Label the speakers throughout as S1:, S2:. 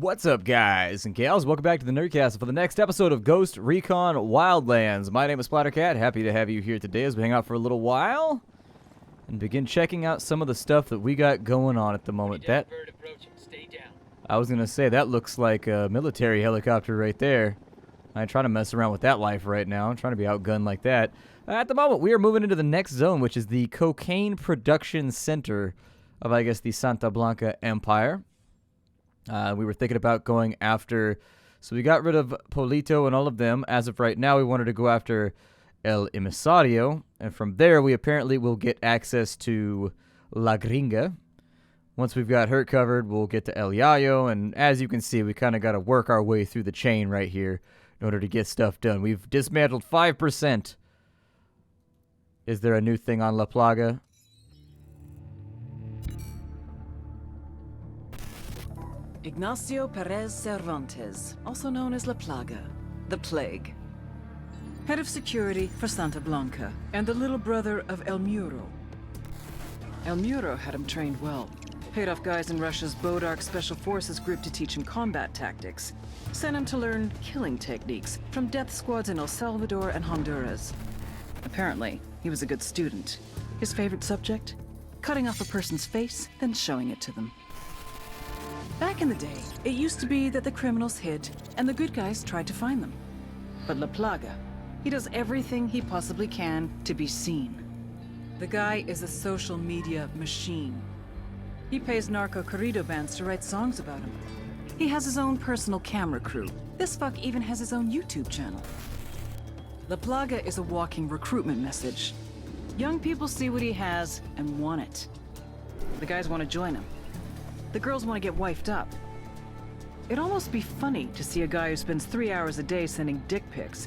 S1: What's up, guys and gals? Welcome back to the Nerdcast for the next episode of Ghost Recon Wildlands. My name is Splattercat. Happy to have you here today as we hang out for a little while and begin checking out some of the stuff that we got going on at the moment. I was going to say, that looks like a military helicopter right there. I ain't trying to mess around with that life right now. I'm trying to be outgunned like that. At the moment, we are moving into the next zone, which is the Cocaine Production Center of, I guess, the Santa Blanca Empire. We were thinking about going after, so we got rid of Polito and all of them. As of right now, we wanted to go after El Emisario, and from there, we apparently will get access to La Gringa. Once we've got her covered, we'll get to El Yayo, and as you can see, we kind of got to work our way through the chain right here in order to get stuff done. We've dismantled 5%. Is there a new thing on La Plaga?
S2: Ignacio Perez Cervantes, also known as La Plaga, the Plague. Head of security for Santa Blanca, and the little brother of El Muro. El Muro had him trained well. Paid off guys in Russia's Bodark Special Forces group to teach him combat tactics. Sent him to learn killing techniques from death squads in El Salvador and Honduras. Apparently, he was a good student. His favorite subject? Cutting off a person's face, then showing it to them. Back in the day, it used to be that the criminals hid, and the good guys tried to find them. But La Plaga, he does everything he possibly can to be seen. The guy is a social media machine. He pays narco corrido bands to write songs about him. He has his own personal camera crew. This fuck even has his own YouTube channel. La Plaga is a walking recruitment message. Young people see what he has and want it. The guys want to join him. The girls want to get wifed up. It'd almost be funny to see a guy who spends 3 hours a day sending dick pics.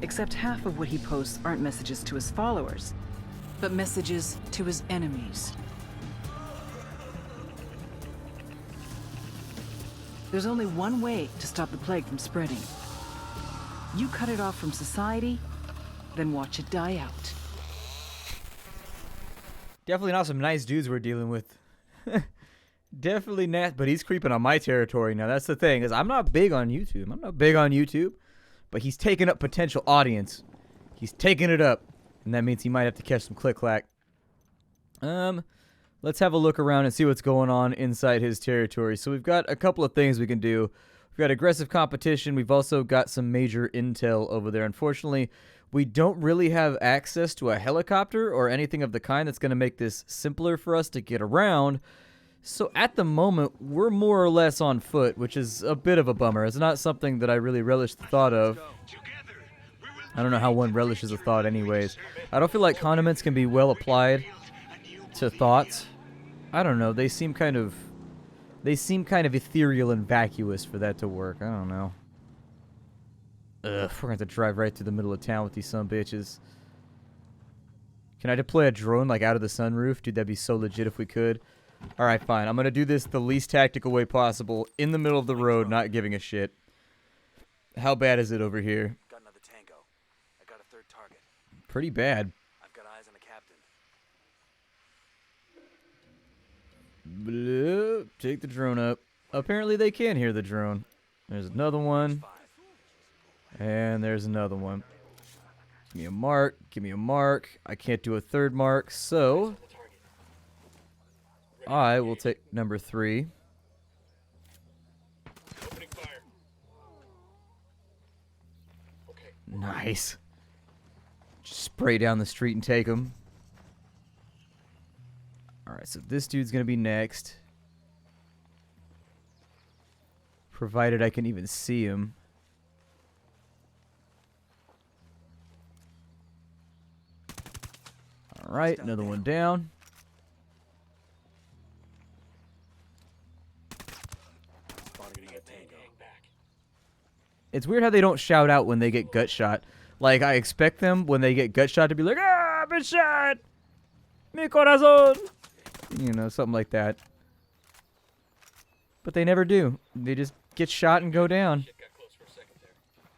S2: Except half of what he posts aren't messages to his followers, but messages to his enemies. There's only one way to stop the plague from spreading. You cut it off from society, then watch it die out.
S1: Definitely not some nice dudes we're dealing with. Definitely not, but he's creeping on my territory now. That's the thing, is I'm not big on YouTube. But he's taking up potential audience. He's taking it up, and that means he might have to catch some click-clack. Let's have a look around and see what's going on inside his territory. So we've got a couple of things we can do. We've got aggressive competition. We've also got some major intel over there. Unfortunately, we don't really have access to a helicopter or anything of the kind that's going to make this simpler for us to get around. So at the moment, we're more or less on foot, which is a bit of a bummer. It's not something that I really relish the thought of. I don't know how one relishes a thought anyways. I don't feel like condiments can be well applied to thoughts. I don't know. They seem kind of ethereal and vacuous for that to work. I don't know. Ugh, we're going to have to drive right through the middle of town with these sumbitches. Can I deploy a drone like out of the sunroof? Dude, that'd be so legit if we could. Alright, fine. I'm going to do this the least tactical way possible. In the middle of the road, not giving a shit. How bad is it over here?
S3: Got another tango. I got a third target.
S1: Pretty bad.
S3: I've got eyes on the captain.
S1: Bloop. Take the drone up. Apparently they can hear the drone. There's another one. And there's another one. Give me a mark. Give me a mark. I can't do a third mark, so I will take number 3.
S4: Opening fire. Okay.
S1: Nice. Just spray down the street and take him. Alright, so this dude's going to be next. Provided I can even see him. Alright, another one down. It's weird how they don't shout out when they get gut shot. Like, I expect them, when they get gut shot, to be like, "Ah, I've been shot! Mi corazón!" You know, something like that. But they never do. They just get shot and go down.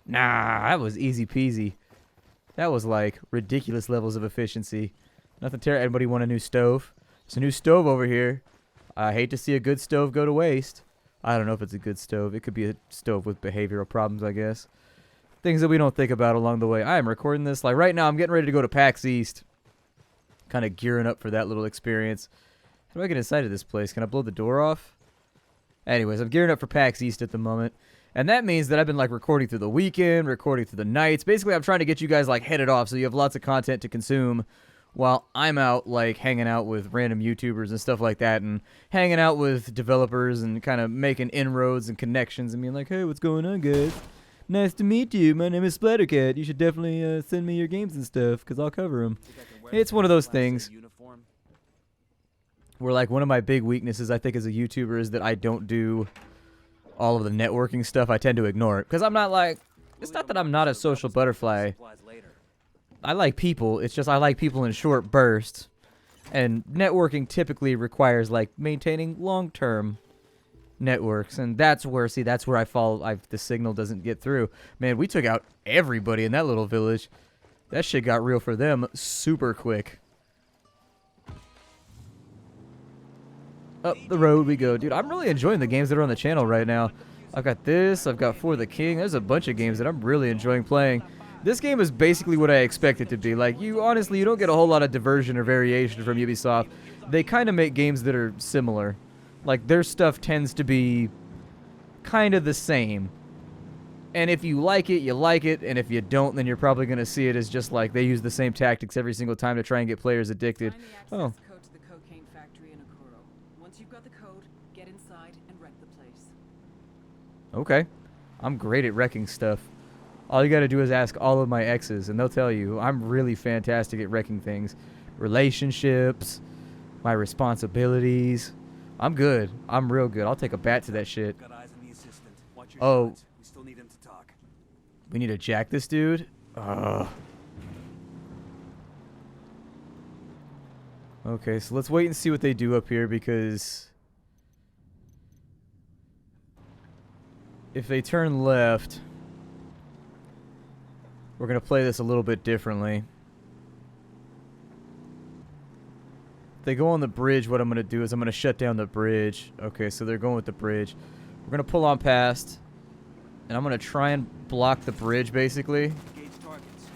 S1: Nah, that was easy peasy. That was like ridiculous levels of efficiency. Nothing terrible. Anybody want a new stove? There's a new stove over here. I hate to see a good stove go to waste. I don't know if it's a good stove. It could be a stove with behavioral problems, I guess. Things that we don't think about along the way. I am recording this. Like right now, I'm getting ready to go to PAX East. Kind of gearing up for that little experience. How do I get inside of this place? Can I blow the door off? Anyways, I'm gearing up for PAX East at the moment. And that means that I've been like recording through the weekend, recording through the nights. Basically, I'm trying to get you guys like headed off so you have lots of content to consume while I'm out like hanging out with random YouTubers and stuff like that, and hanging out with developers and kind of making inroads and connections and being like, hey, what's going on, guys? Nice to meet you. My name is Splattercat. You should definitely send me your games and stuff because I'll cover them. It's one of those things where like one of my big weaknesses I think as a YouTuber is that I don't do all of the networking stuff. I tend to ignore it because I'm not like, it's not that I'm not a social butterfly. I like people. It's just I like people in short bursts. And networking typically requires like maintaining long-term networks, and that's where I fall. The signal doesn't get through. Man, we took out everybody in that little village. That shit got real for them super quick. Up the road we go, dude. I'm really enjoying the games that are on the channel right now. I've got this. I've got For the King. There's a bunch of games that I'm really enjoying playing. This game is basically what I expect it to be. Like, you don't get a whole lot of diversion or variation from Ubisoft. They kind of make games that are similar. Like, their stuff tends to be kind of the same. And if you like it, you like it. And if you don't, then you're probably going to see it as just like they use the same tactics every single time to try and get players addicted.
S2: Find the access code to the cocaine factory in Okuro. Once you've got the code, get inside and wreck the place.
S1: Okay. I'm great at wrecking stuff. All you got to do is ask all of my exes, and they'll tell you I'm really fantastic at wrecking things. Relationships, my responsibilities. I'm good. I'm real good. I'll take a bat to that shit.
S3: Got eyes on the assistant. Watch your
S1: Oh.
S3: shots. We still need him to talk.
S1: We need to jack this dude? Okay, so let's wait and see what they do up here, because if they turn left, we're going to play this a little bit differently. If they go on the bridge, what I'm going to do is I'm going to shut down the bridge. Okay, so they're going with the bridge. We're going to pull on past, and I'm going to try and block the bridge, basically.
S3: Engage targets.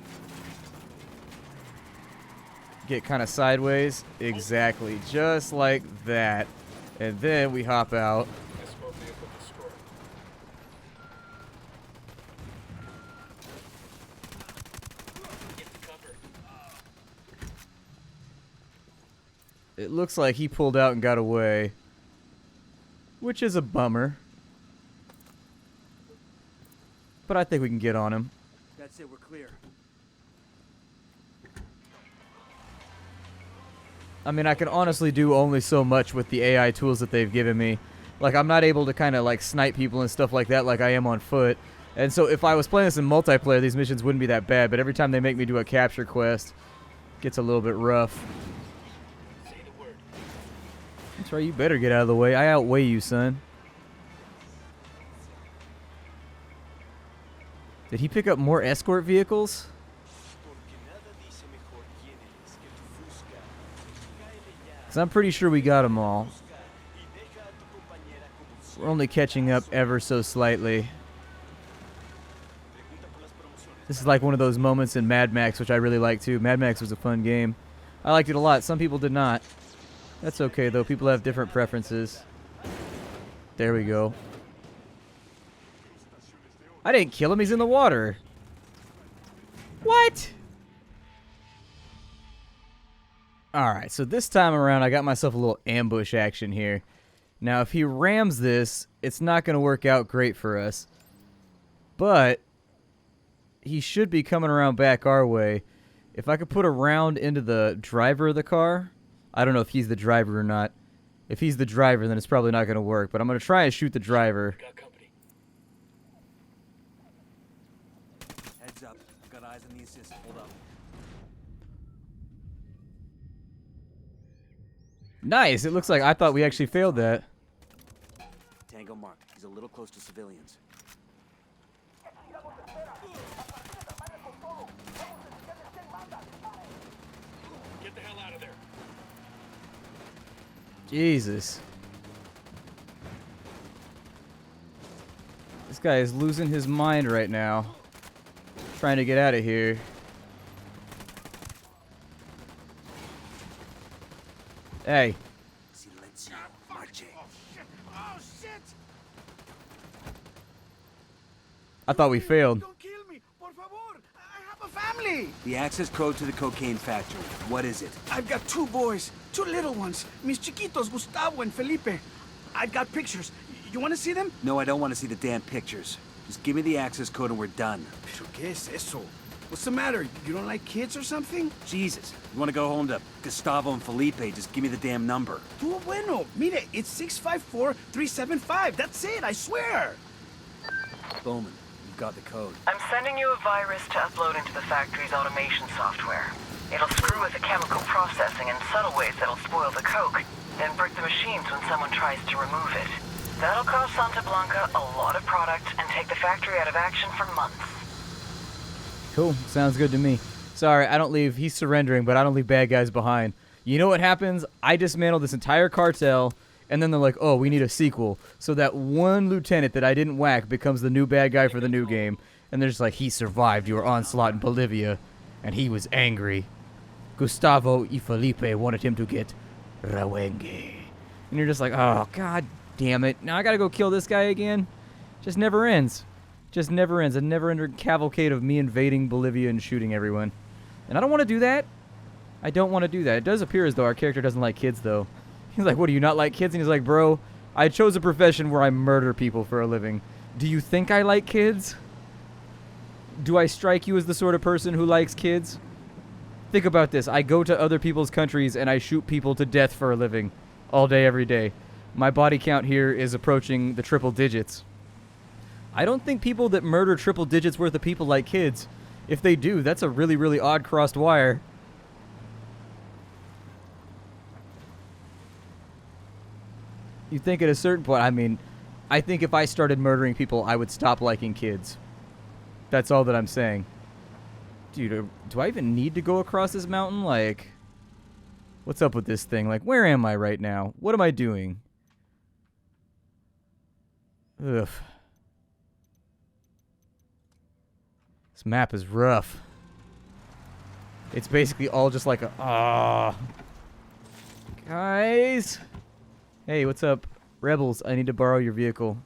S1: Get kind of sideways. Exactly. Just like that. And then we hop out.
S4: Escort vehicle destroyed. Get the cover.
S1: It looks like he pulled out and got away, which is a bummer. But I think we can get on him.
S3: That's it. We're clear.
S1: I mean, I can honestly do only so much with the AI tools that they've given me. Like, I'm not able to kind of like snipe people and stuff like that like I am on foot. And so if I was playing this in multiplayer, these missions wouldn't be that bad. But every time they make me do a capture quest, it gets a little bit rough.
S4: Say the word.
S1: That's right, you better get out of the way. I outweigh you, son. Did he pick up more escort vehicles? Because I'm pretty sure we got them all. We're only catching up ever so slightly. This is like one of those moments in Mad Max, which I really like too. Mad Max was a fun game. I liked it a lot. Some people did not. That's okay, though. People have different preferences. There we go. I didn't kill him. He's in the water. What? Alright, so this time around, I got myself a little ambush action here. Now, if he rams this, it's not going to work out great for us. But he should be coming around back our way. If I could put a round into the driver of the car, I don't know if he's the driver or not. If he's the driver, then it's probably not going to work. But I'm going to try and shoot the driver.
S4: Got company.
S3: Heads up. I've got eyes on the assistant. Hold up.
S1: Nice. It looks like I thought we actually failed that.
S3: Tango marked. He's a little close to civilians.
S4: Get the hell out of there.
S1: This guy is losing his mind right now. Trying to get out of here. Hey.
S3: Silencio. Marche.
S5: Oh shit!
S1: I thought we failed.
S5: Don't kill me, por favor. I have a family.
S3: The access code to the cocaine factory. What is it?
S5: I've got 2 boys, 2 little ones, mis chiquitos, Gustavo and Felipe. I've got pictures. You want to see them?
S3: No, I don't want to see the damn pictures. Just give me the access code and we're done.
S5: Pero qué es eso? What's the matter? You don't like kids or something?
S3: Jesus. You want to go home to Gustavo and Felipe? Just give me the damn number.
S5: Tú bueno. Mire, it's 654-375. That's it, I swear.
S3: Bowman, you've got the code.
S2: I'm sending you a virus to upload into the factory's automation software. It'll screw with the chemical processing in subtle ways that'll spoil the coke, then brick the machines when someone tries to remove it. That'll cost Santa Blanca a lot of product and take the factory out of action for months.
S1: Cool. Sounds good to me. Sorry, I don't leave. He's surrendering, but I don't leave bad guys behind. You know what happens? I dismantle this entire cartel, and then they're like, oh, we need a sequel. So that one lieutenant that I didn't whack becomes the new bad guy for the new game. And they're just like, he survived your onslaught in Bolivia, and he was angry. Gustavo y Felipe wanted him to get Rawenge. And you're just like, oh, god damn it. Now I gotta go kill this guy again? Just never ends. Just never ends. A never-ending cavalcade of me invading Bolivia and shooting everyone. And I don't want to do that. I don't want to do that. It does appear as though our character doesn't like kids, though. He's like, what, do you not like kids? And he's like, bro, I chose a profession where I murder people for a living. Do you think I like kids? Do I strike you as the sort of person who likes kids? Think about this. I go to other people's countries and I shoot people to death for a living. All day, every day. My body count here is approaching the triple digits. I don't think people that murder triple digits worth of people like kids. If they do, that's a really, really odd crossed wire. You think at a certain point, I mean, I think if I started murdering people, I would stop liking kids. That's all that I'm saying. Dude, do I even need to go across this mountain? Like, what's up with this thing? Like, where am I right now? What am I doing? Ugh. This map is rough. It's basically all just like a... Guys! Hey, what's up? Rebels, I need to borrow your vehicle.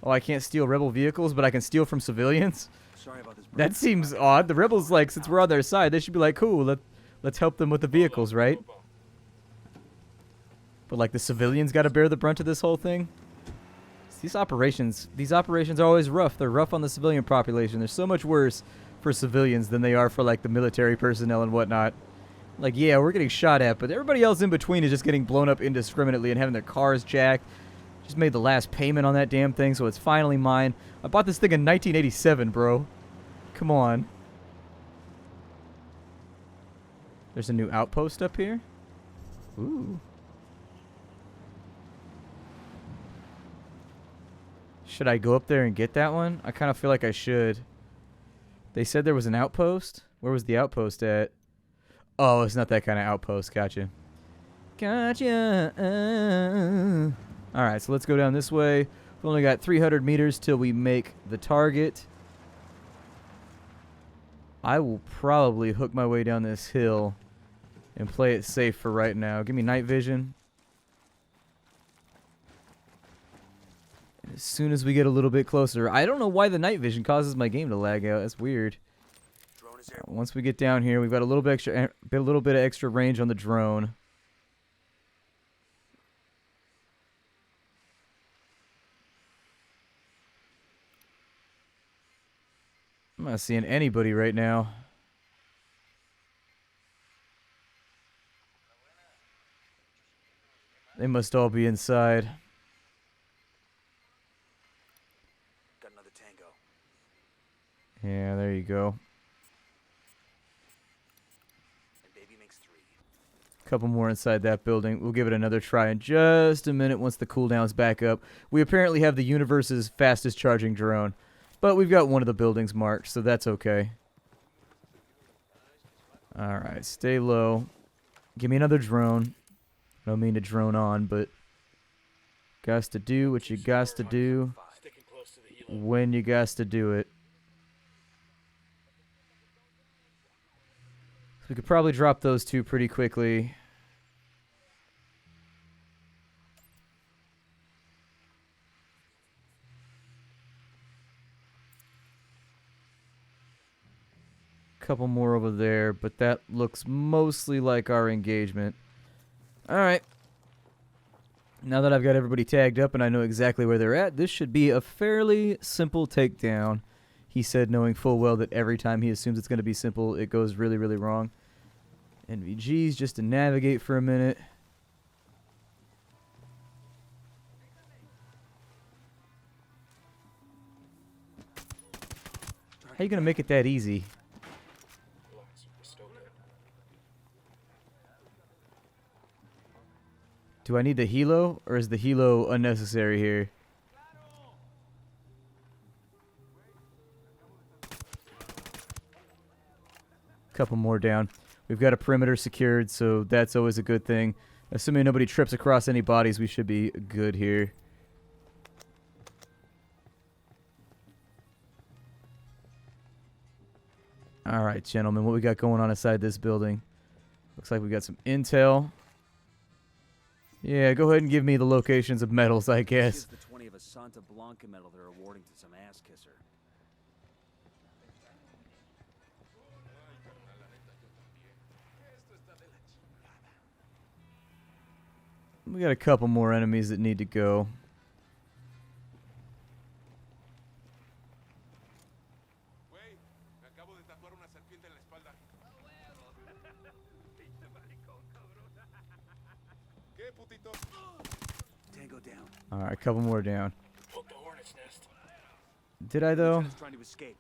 S1: Oh, I can't steal rebel vehicles, but I can steal from civilians?
S3: Sorry about this.
S1: That seems odd. The rebels, like, since we're on their side, they should be like, cool, let's help them with the vehicles, right? But, like, the civilians got to bear the brunt of this whole thing? These operations are always rough. They're rough on the civilian population. They're so much worse for civilians than they are for, like, the military personnel and whatnot. Like, yeah, we're getting shot at, but everybody else in between is just getting blown up indiscriminately and having their cars jacked. Just made the last payment on that damn thing, so it's finally mine. I bought this thing in 1987, bro. Come on. There's a new outpost up here. Ooh. Should I go up there and get that one? I kind of feel like I should. They said there was an outpost. Where was the outpost at? Oh, it's not that kind of outpost. Gotcha. Gotcha. Alright, so let's go down this way. We've only got 300 meters till we make the target. I will probably hook my way down this hill and play it safe for right now. Give me night vision. As soon as we get a little bit closer. I don't know why the night vision causes my game to lag out. That's weird. Once we get down here, we've got a little bit of extra range on the drone. I'm not seeing anybody right now. They must all be inside.
S3: Got another tango.
S1: Yeah, there you go.
S3: And baby makes 3.
S1: Couple more inside that building. We'll give it another try in just a minute once the cooldown's back up. We apparently have the universe's fastest charging drone. But we've got one of the buildings marked, so that's okay. Alright, stay low. Give me another drone. I don't mean to drone on, but Gots to do what you gots to do
S4: Sticking close to the helo.
S1: when you gots to do it. So we could probably drop those two pretty quickly. Couple more over there, but that looks mostly like our engagement. Alright. Now that I've got everybody tagged up and I know exactly where they're at, this should be a fairly simple takedown. He said, knowing full well that every time he assumes it's going to be simple, it goes really, really wrong. NVGs just to navigate for a minute. How you going to make it that easy?
S4: Relax, we're still good.
S1: Do I need the helo, or is the helo unnecessary here? Couple more down. We've got a perimeter secured, so that's always a good thing. Assuming nobody trips across any bodies, we should be good here. Alright, gentlemen, what we got going on inside this building? Looks like we got some intel. Yeah, go ahead and give me the locations of medals, I guess.
S3: Here's the 20 of a Santa Blanca medal they're awarding to some ass kisser.
S1: We got a couple more enemies that need to go.
S3: Tango down.
S1: Alright, a couple more down.
S4: Poke the hornet's nest.
S1: Did I, though?
S3: Lieutenant's trying to escape.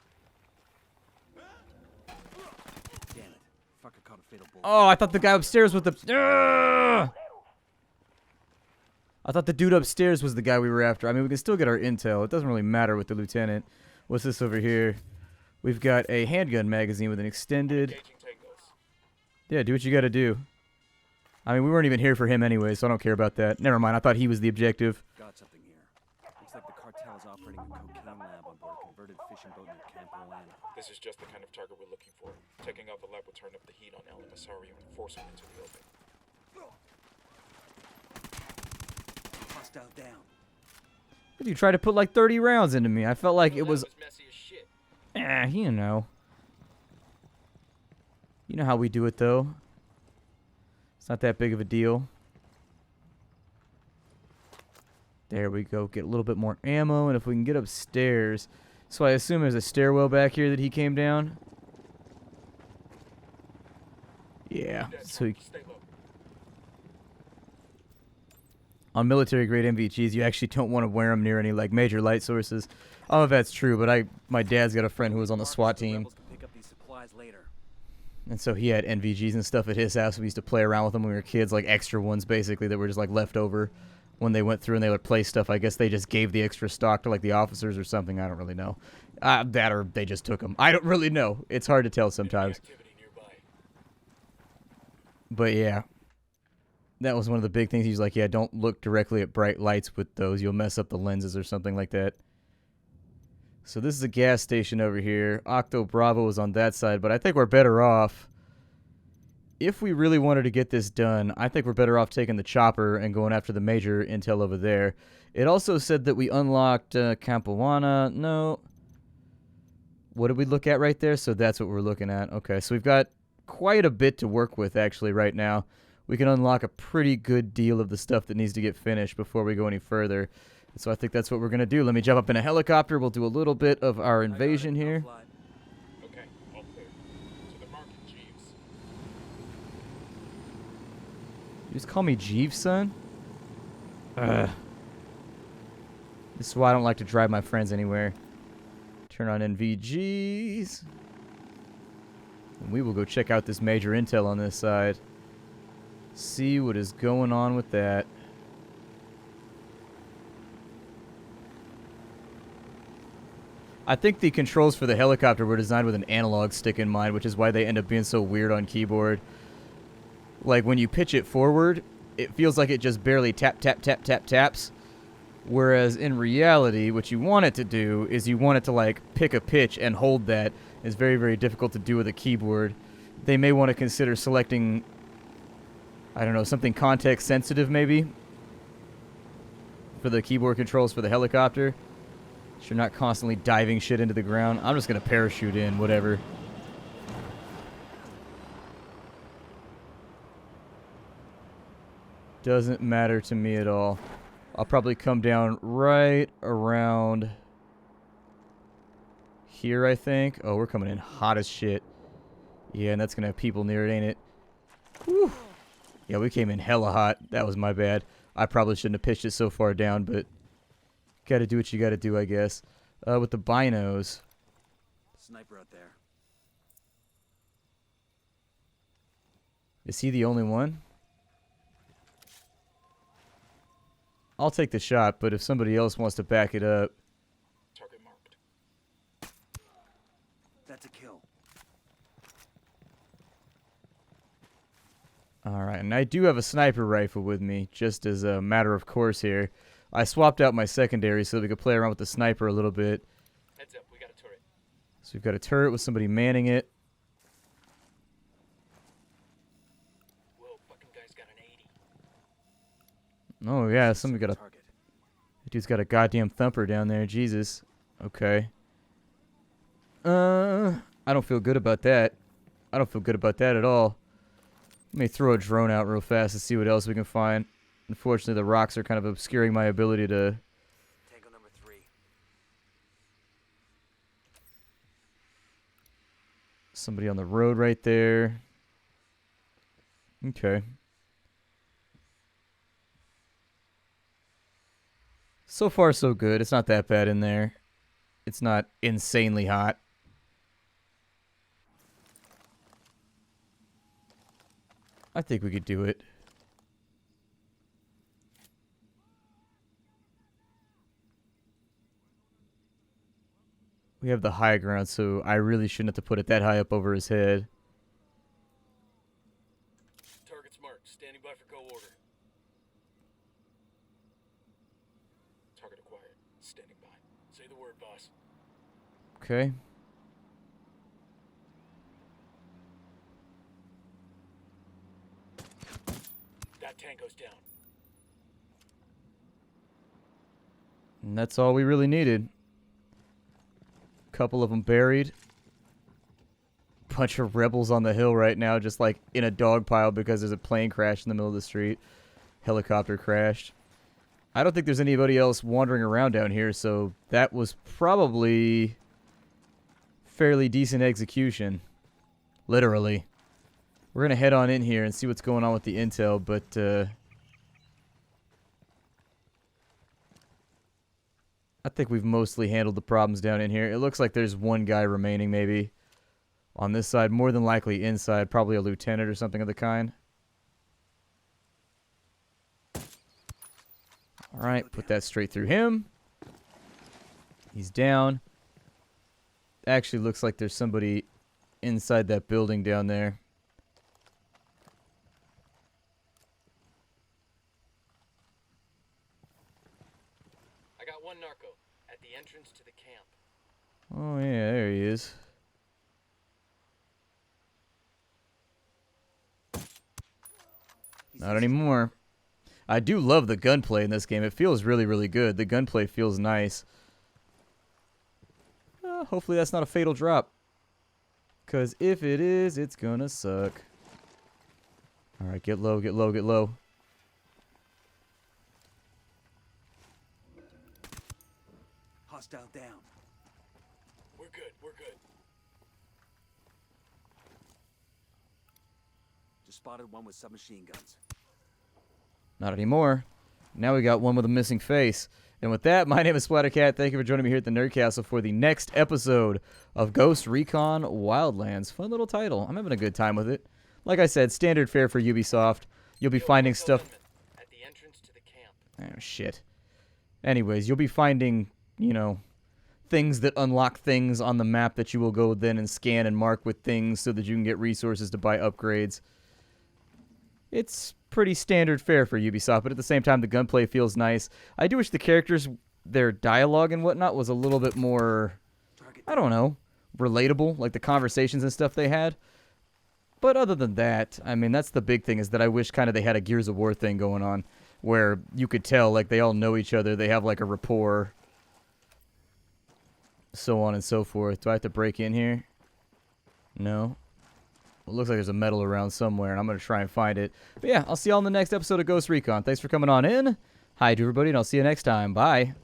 S3: Damn it. Fucker caught a fatal bullet.
S1: Oh, I thought the guy upstairs with the... I thought the dude upstairs was the guy we were after. I mean, we can still get our intel. It doesn't really matter with the lieutenant. What's this over here? We've got a handgun magazine with an extended...
S4: Engaging tangos.
S1: Yeah, do what you gotta do. I mean, we weren't even here for him anyway, so I don't care about that. Never mind, I thought he was the objective.
S3: Got something here. Looks like the cartel is operating a cocaine lab on board a converted fishing boat near Camp Orlando.
S4: This is just the kind of target we're looking for. Taking out the lab will turn up the heat on El Emisario and force him into the open.
S3: Hostile down.
S1: You tried to put like 30 rounds into me. I felt like
S4: The
S1: it
S4: lab
S1: was...
S4: messy as shit.
S1: You know. You know how we do it, though. It's not that big of a deal. There we go. Get a little bit more ammo, and if we can get upstairs... So I assume there's a stairwell back here that he came down? Yeah. So he,
S4: Stay low.
S1: on military-grade MVGs, you actually don't want to wear them near any like major light sources. I don't know if that's true, but my dad's got a friend who was on the SWAT
S3: The
S1: team.
S3: rebels can pick up these supplies later.
S1: And so he had NVGs and stuff at his house. We used to play around with them when we were kids, like extra ones basically that were just like left over when they went through and they would play stuff. I guess they just gave the extra stock to like the officers or something. I don't really know. That or they just took them. I don't really know. It's hard to tell sometimes.
S4: Activity nearby.
S1: But yeah, that was one of the big things. He's like, yeah, don't look directly at bright lights with those. You'll mess up the lenses or something like that. So this is a gas station over here. Octo Bravo is on that side, but I think we're better off. If we really wanted to get this done, I think we're better off taking the chopper and going after the major intel over there. It also said that we unlocked Capuana. No. What did we look at right there? So that's what we're looking at. Okay, so we've got quite a bit to work with actually right now. We can unlock a pretty good deal of the stuff that needs to get finished before we go any further. So I think that's what we're going to do. Let me jump up in a helicopter. We'll do a little bit of our invasion here.
S4: Okay, all clear. To the market, Jeeves.
S1: You just call me Jeeves, son? Ugh. This is why I don't like to drive my friends anywhere. Turn on NVGs. And we will go check out this major intel on this side. See what is going on with that. I think the controls for the helicopter were designed with an analog stick in mind, which is why they end up being so weird on keyboard. Like when you pitch it forward, it feels like it just barely taps. Whereas in reality, what you want it to do is you want it to like pick a pitch and hold that. It's very, very difficult to do with a keyboard. They may want to consider selecting, I don't know, something context sensitive maybe for the keyboard controls for the helicopter. So you're not constantly diving shit into the ground. I'm just going to parachute in, whatever. Doesn't matter to me at all. I'll probably come down right around here, I think. Oh, we're coming in hot as shit. Yeah, and that's going to have people near it, ain't it? Whew. Yeah, we came in hella hot. That was my bad. I probably shouldn't have pitched it so far down, but gotta do what you gotta do, I guess. With the binos.
S3: Sniper out there.
S1: Is he the only one? I'll take the shot, but if somebody else wants to back it up.
S4: Target marked.
S3: That's a kill.
S1: Alright, and I do have a sniper rifle with me, just as a matter of course here. I swapped out my secondary so that we could play around with the sniper a little bit.
S4: Heads up, we got a turret.
S1: So we've got a turret with somebody manning it.
S4: Whoa, fucking guy's got an 80.
S1: Oh yeah, somebody got a...
S3: Target.
S1: That dude's got a goddamn thumper down there, Jesus. Okay. I don't feel good about that. I don't feel good about that at all. Let me throw a drone out real fast to see what else we can find. Unfortunately, the rocks are kind of obscuring my ability to...
S3: Tango number 3.
S1: Somebody on the road right there. Okay. So far, so good. It's not that bad in there. It's not insanely hot. I think we could do it. We have the high ground, so I really shouldn't have to put it that high up over his head.
S4: Target's marked. Standing by for go order. Target acquired. Standing by. Say the word, boss.
S1: Okay.
S4: That tango's down.
S1: And that's all we really needed. Couple of them buried. Bunch of rebels on the hill right now, just like in a dog pile because there's a plane crash in the middle of the street. Helicopter crashed. I don't think there's anybody else wandering around down here, so that was probably fairly decent execution. Literally. We're going to head on in here and see what's going on with the intel, but I think we've mostly handled the problems down in here. It looks like there's one guy remaining, maybe. On this side, more than likely inside, probably a lieutenant or something of the kind. Alright, put that straight through him. He's down. Actually looks like there's somebody inside that building down there.
S4: I got one narco at the entrance to the camp.
S1: Oh yeah, there he is. Not anymore. I do love the gunplay in this game. It feels really, really good. The gunplay feels nice. Hopefully that's not a fatal drop. Because if it is, it's gonna suck. Alright, get low, get low, get low.
S3: Hostile down.
S4: We're good, we're good.
S3: Just spotted one with submachine guns.
S1: Not anymore. Now we got one with a missing face. And with that, my name is Splattercat. Thank you for joining me here at the Nerd Castle for the next episode of Ghost Recon Wildlands. Fun little title. I'm having a good time with it. Like I said, standard fare for Ubisoft. You'll be finding stuff...
S4: At the entrance to the camp.
S1: Oh, shit. Anyways, you'll be finding, you know, things that unlock things on the map that you will go then and scan and mark with things so that you can get resources to buy upgrades. It's pretty pretty standard fare for Ubisoft, but at the same time, the gunplay feels nice. I do wish the characters, their dialogue and whatnot was a little bit more, I don't know, relatable, like the conversations and stuff they had. But other than that, I mean, that's the big thing, is that I wish kind of they had a Gears of War thing going on, where you could tell, like, they all know each other, they have, like, a rapport, so on and so forth. Do I have to break in here? No. Well, it looks like there's a medal around somewhere, and I'm going to try and find it. But yeah, I'll see y'all in the next episode of Ghost Recon. Thanks for coming on in. Hi to everybody, and I'll see you next time. Bye.